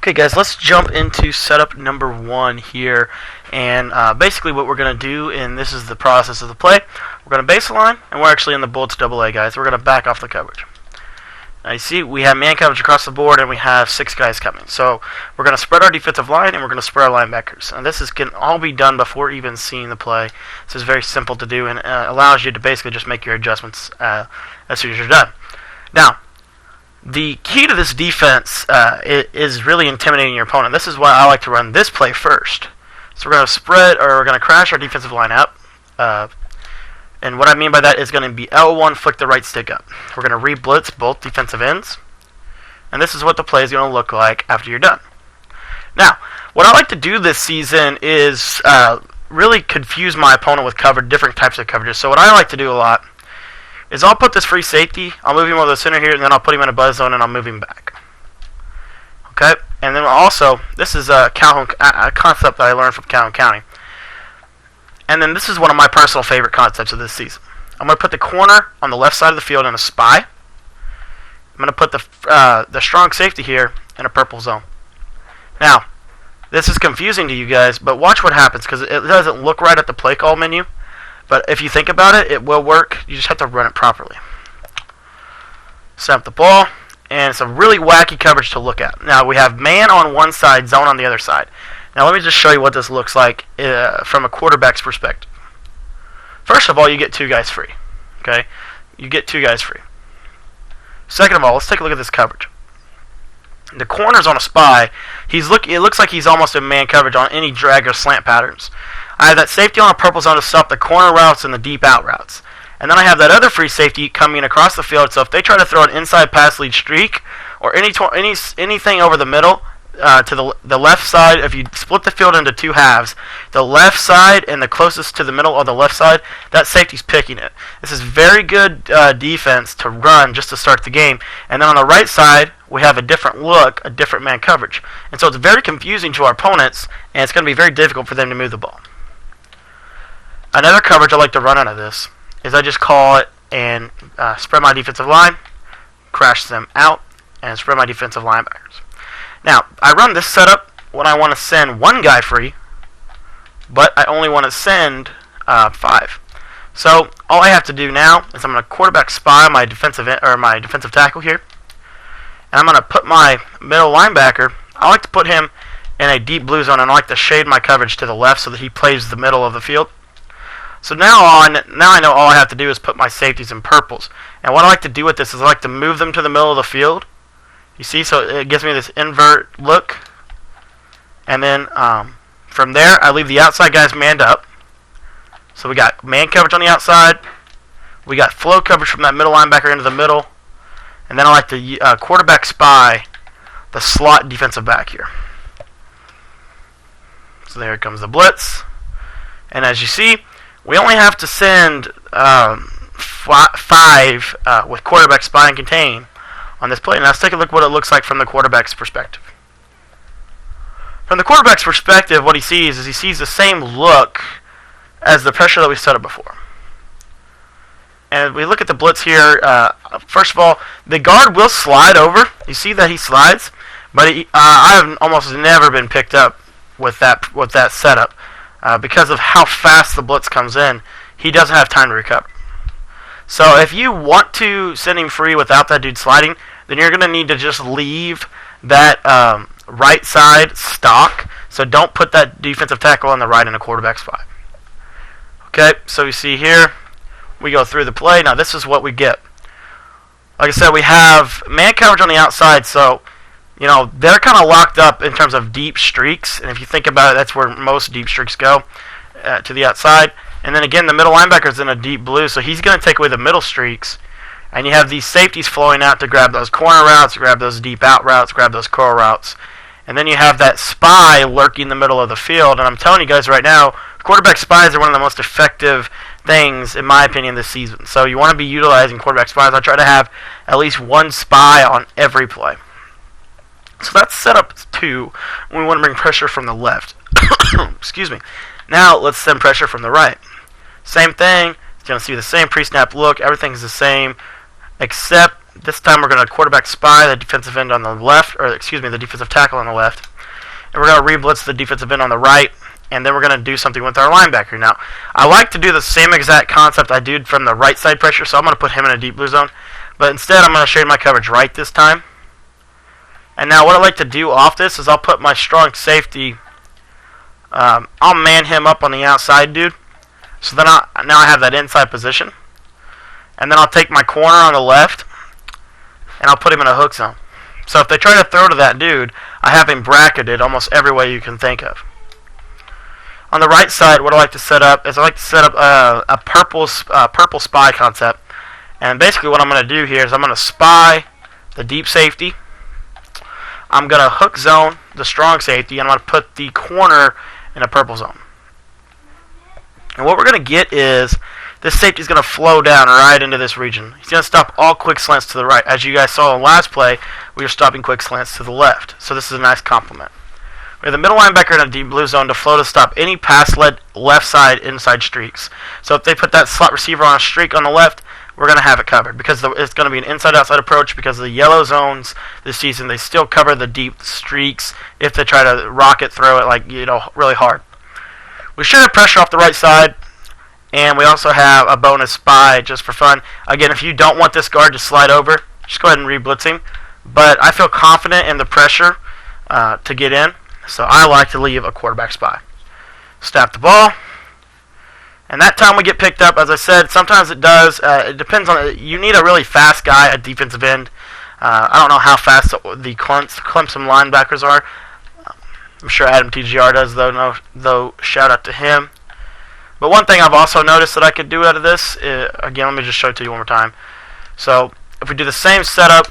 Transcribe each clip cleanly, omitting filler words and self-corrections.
Okay guys, let's jump into setup number 1 here, and basically what we're going to do, and this is the process of the play, we're going to baseline, and we're actually in the Bullets AA guys. We're going to back off the coverage. Now you see we have man coverage across the board, and we have 6 guys coming. So we're going to spread our defensive line, and we're going to spread our linebackers. And this can all be done before even seeing the play. This is very simple to do, and allows you to basically just make your adjustments as soon as you're done. Now, the key to this defense is really intimidating your opponent. This is why I like to run this play first. So we're going to spread, or we're going to crash our defensive line up. And what I mean by that is going to be L1, flick the right stick up. We're going to re-blitz both defensive ends. And this is what the play is going to look like after you're done. Now, what I like to do this season is really confuse my opponent with different types of coverages. So what I like to do a lot is I'll put this free safety, I'll move him over the center here, and then I'll put him in a buzz zone, and I'll move him back. Okay? And then also, this is a concept that I learned from Calhoun County. And then this is one of my personal favorite concepts of this season. I'm going to put the corner on the left side of the field in a spy. I'm going to put the strong safety here in a purple zone. Now, this is confusing to you guys, but watch what happens, because it doesn't look right at the play call menu. But if you think about it, it will work. You just have to run it properly. Set up the ball, and it's a really wacky coverage to look at. Now, we have man on one side, zone on the other side. Now, let me just show you what this looks like from a quarterback's perspective. First of all, you get 2 guys free. Okay? You get 2 guys free. Second of all, let's take a look at this coverage. The corner's on a spy. It looks like he's almost in man coverage on any drag or slant patterns. I have that safety on a purple zone to stop the corner routes and the deep out routes. And then I have that other free safety coming across the field, so if they try to throw an inside pass lead streak or anything over the middle to the left side, if you split the field into 2 halves, the left side and the closest to the middle of the left side, that safety's picking it. This is very good defense to run just to start the game. And then on the right side, we have a different look, a different man coverage. And so it's very confusing to our opponents, and it's going to be very difficult for them to move the ball. Another coverage I like to run out of this is I just call it and spread my defensive line, crash them out, and spread my defensive linebackers. Now, I run this setup when I want to send 1 guy free, but I only want to send 5. So all I have to do now is I'm going to quarterback spy my defensive tackle here, and I'm going to put my middle linebacker. I like to put him in a deep blue zone, and I like to shade my coverage to the left so that he plays the middle of the field. So now I know all I have to do is put my safeties in purples. And what I like to do with this is I like to move them to the middle of the field. You see, so it gives me this invert look. And then from there, I leave the outside guys manned up. So we got man coverage on the outside. We got flow coverage from that middle linebacker into the middle. And then I like to quarterback spy the slot defensive back here. So there comes the blitz. And as you see, we only have to send 5 with quarterback spy and contain on this play. Now let's take a look at what it looks like from the quarterback's perspective. From the quarterback's perspective, what he sees is he sees the same look as the pressure that we set up before. And we look at the blitz here. First of all, the guard will slide over. You see that he slides, but I have almost never been picked up with that setup. Because of how fast the blitz comes in, he doesn't have time to recover. So if you want to send him free without that dude sliding, then you're going to need to just leave that right side stock. So don't put that defensive tackle on the right in a quarterback spot. Okay, so you see here, we go through the play. Now this is what we get. Like I said, we have man coverage on the outside, so you know, they're kind of locked up in terms of deep streaks, and if you think about it, that's where most deep streaks go, to the outside. And then again, the middle linebacker's in a deep blue, so he's going to take away the middle streaks. And you have these safeties flowing out to grab those corner routes, grab those deep out routes, grab those curl routes. And then you have that spy lurking in the middle of the field. And I'm telling you guys right now, quarterback spies are one of the most effective things, in my opinion, this season. So you want to be utilizing quarterback spies. I try to have at least 1 spy on every play. So that's setup 2. We want to bring pressure from the left. Excuse me. Now let's send pressure from the right. Same thing. It's going to see the same pre-snap look. Everything's the same, except this time we're going to quarterback spy the defensive end on the left, or excuse me, the defensive tackle on the left. And we're going to re-blitz the defensive end on the right. And then we're going to do something with our linebacker. Now, I like to do the same exact concept I did from the right side pressure, so I'm going to put him in a deep blue zone. But instead, I'm going to shade my coverage right this time. And now what I like to do off this is I'll put my strong safety, I'll man him up on the outside, dude. So then now I have that inside position. And then I'll take my corner on the left, and I'll put him in a hook zone. So if they try to throw to that dude, I have him bracketed almost every way you can think of. On the right side, what I like to set up is a purple spy concept. And basically what I'm going to do here is I'm going to spy the deep safety. I'm going to hook zone the strong safety, and I'm going to put the corner in a purple zone. And what we're going to get is this safety is going to flow down right into this region. He's going to stop all quick slants to the right. As you guys saw in last play, we were stopping quick slants to the left. So this is a nice complement. We have the middle linebacker in a deep blue zone to flow to stop any pass-led left side inside streaks. So if they put that slot receiver on a streak on the left, we're going to have it covered because it's going to be an inside-outside approach because of the yellow zones this season. They still cover the deep streaks if they try to rocket throw it like, really hard. We should have pressure off the right side, and we also have a bonus spy just for fun. Again, if you don't want this guard to slide over, just go ahead and re-blitz him. But I feel confident in the pressure to get in. So I like to leave a quarterback spy. Snap the ball. And that time we get picked up, as I said, sometimes it does. It depends on, you need a really fast guy at defensive end. I don't know how fast the Clemson linebackers are. I'm sure Adam TGR does, though shout out to him. But one thing I've also noticed that I could do out of this, again, let me just show it to you one more time. So if we do the same setup,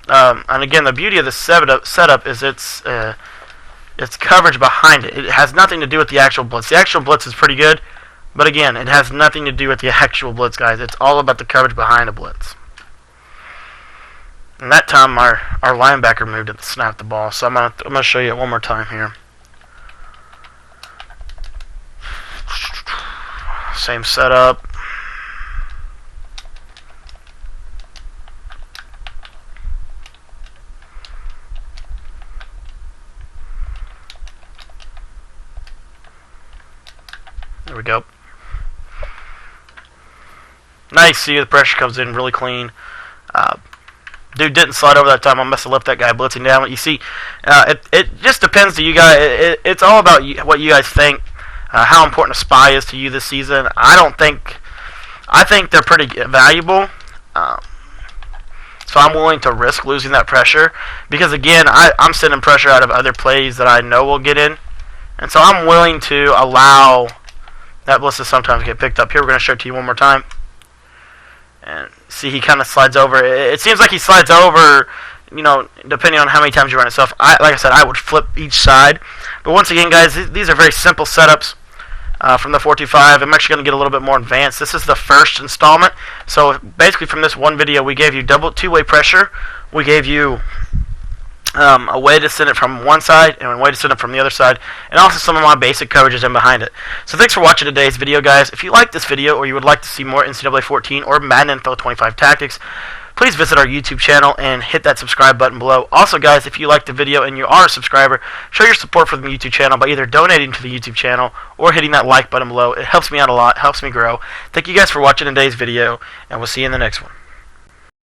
and again, the beauty of this setup is its coverage behind it. It has nothing to do with the actual blitz. The actual blitz is pretty good, but again, it has nothing to do with the actual blitz, guys. It's all about the coverage behind a blitz. And that time, our linebacker moved it to snap the ball. So I'm gonna show you it one more time here. Same setup. There we go. Nice. See, the pressure comes in really clean. Dude didn't slide over that time. I must have left that guy blitzing down. You see, it just depends to you guys. It's all about what you guys think. How important a spy is to you this season. I think they're pretty valuable. So I'm willing to risk losing that pressure because, again, I'm sending pressure out of other plays that I know will get in. And so I'm willing to allow that blitz to sometimes get picked up. Here we're going to show it to you one more time. And see, he kind of slides over. It seems like he slides over, depending on how many times you run it. So like I said, I would flip each side. But once again, guys, these are very simple setups from the 425. I'm actually going to get a little bit more advanced. This is the first installment. So basically from this one video, we gave you two-way pressure. We gave you a way to send it from one side and a way to send it from the other side, and also some of my basic coverages in behind it. So thanks for watching today's video, guys. If you like this video or you would like to see more NCAA 14 or Madden NFL 25 tactics, please visit our YouTube channel and hit that subscribe button below. Also, guys, if you like the video and you are a subscriber, show your support for the YouTube channel by either donating to the YouTube channel or hitting that like button below. It helps me out a lot, helps me grow. Thank you guys for watching today's video, and we'll see you in the next one.